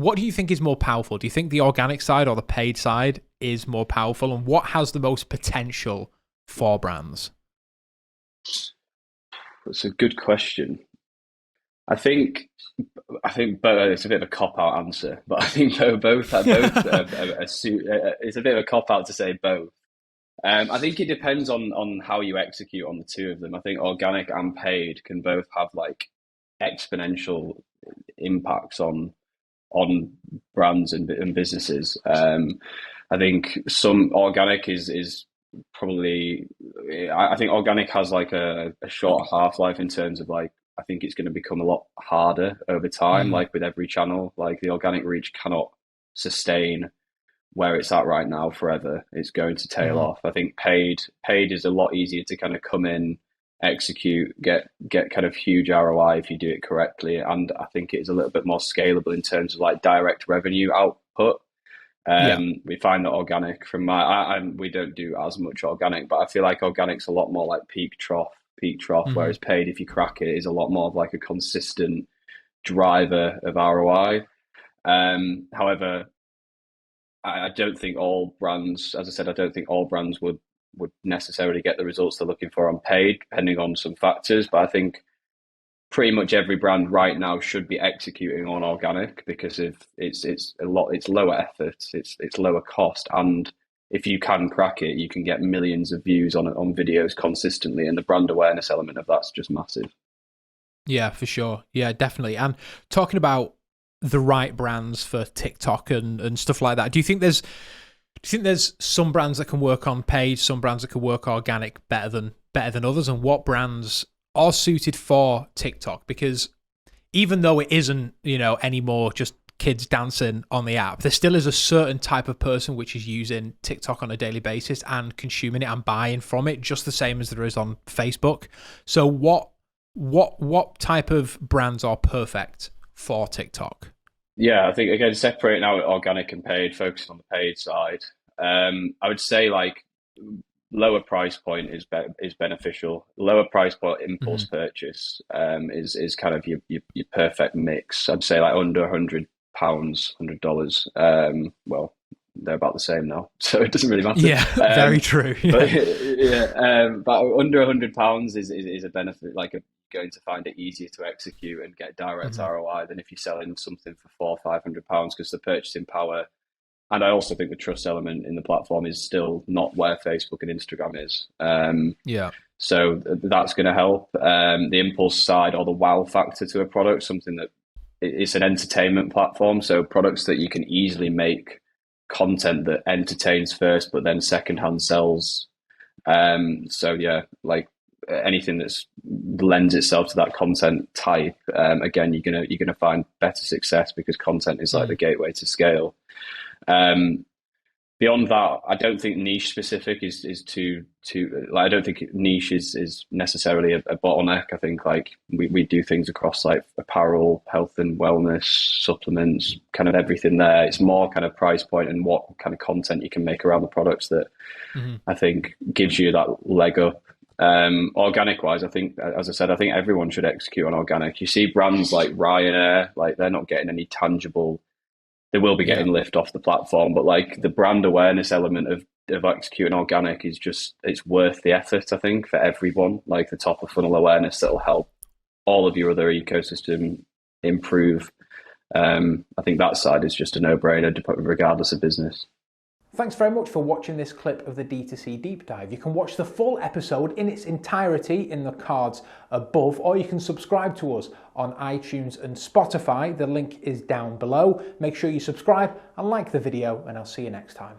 what do you think is more powerful? Do you think the organic side or the paid side is more powerful? And what has the most potential for brands? That's a good question. I think it's a bit of a cop out answer, but I think it's a bit of a cop out to say both. I think it depends on how you execute on the two of them. I think organic and paid can both have like exponential impacts on brands and businesses. I think some organic is probably. I think organic has like a short half life in terms of like. I think it's going to become a lot harder over time. Like with every channel, like the organic reach cannot sustain where it's at right now forever. It's going to tail off. I think paid is a lot easier to kind of come in, execute, get kind of huge ROI if you do it correctly, and I think it is a little bit more scalable in terms of like direct revenue output. We find that organic from we don't do as much organic, but I feel like organic's a lot more like peak trough, whereas paid, if you crack it, is a lot more of like a consistent driver of ROI. However, I don't think all brands, as I said, I don't think all brands would necessarily get the results they're looking for on paid, depending on some factors. But I think pretty much every brand right now should be executing on organic because if it's lower effort, it's lower cost, and if you can crack it, you can get millions of views on videos consistently, and the brand awareness element of that's just massive. Yeah, for sure. Yeah, definitely. And talking about the right brands for TikTok and stuff like that, do you think there's some brands that can work on paid, some brands that can work organic better than others, and what brands are suited for TikTok? Because even though it isn't, anymore just kids dancing on the app, there still is a certain type of person which is using TikTok on a daily basis and consuming it and buying from it just the same as there is on Facebook. So what type of brands are perfect for TikTok? Yeah, I think again, separating out organic and paid, focusing on the paid side. I would say like lower price point is beneficial. Lower price point impulse purchase is kind of your perfect mix. I'd say like under £100, $100. Well, they're about the same now, so it doesn't really matter. Yeah, very true. But under £100 is a benefit. Like going to find it easier to execute and get direct ROI than if you're selling something for £400-500 because the purchasing power. And I also think the trust element in the platform is still not where Facebook and Instagram is. So that's going to help. The impulse side or the wow factor to a product, something that it's an entertainment platform. So products that you can easily make content that entertains first, but then secondhand sells. So yeah, like anything that's lends itself to that content type. Again, you're gonna find better success because content is like the gateway to scale. Beyond that, I don't think niche specific is too like, I don't think niche is necessarily a bottleneck. I think like we do things across like apparel, health and wellness, supplements, kind of everything there. It's more kind of price point and what kind of content you can make around the products that I think gives you that leg up. Organic wise, I think, as I said, I think everyone should execute on organic. You see brands like Ryanair, like they're not getting any tangible. They will be getting lift off the platform, but like the brand awareness element of executing organic is just, it's worth the effort, I think, for everyone. Like the top of funnel awareness that'll help all of your other ecosystem improve. I think that side is just a no-brainer regardless of business. Thanks very much for watching this clip of the D2C Deep Dive. You can watch the full episode in its entirety in the cards above, or you can subscribe to us on iTunes and Spotify. The link is down below. Make sure you subscribe and like the video, and I'll see you next time.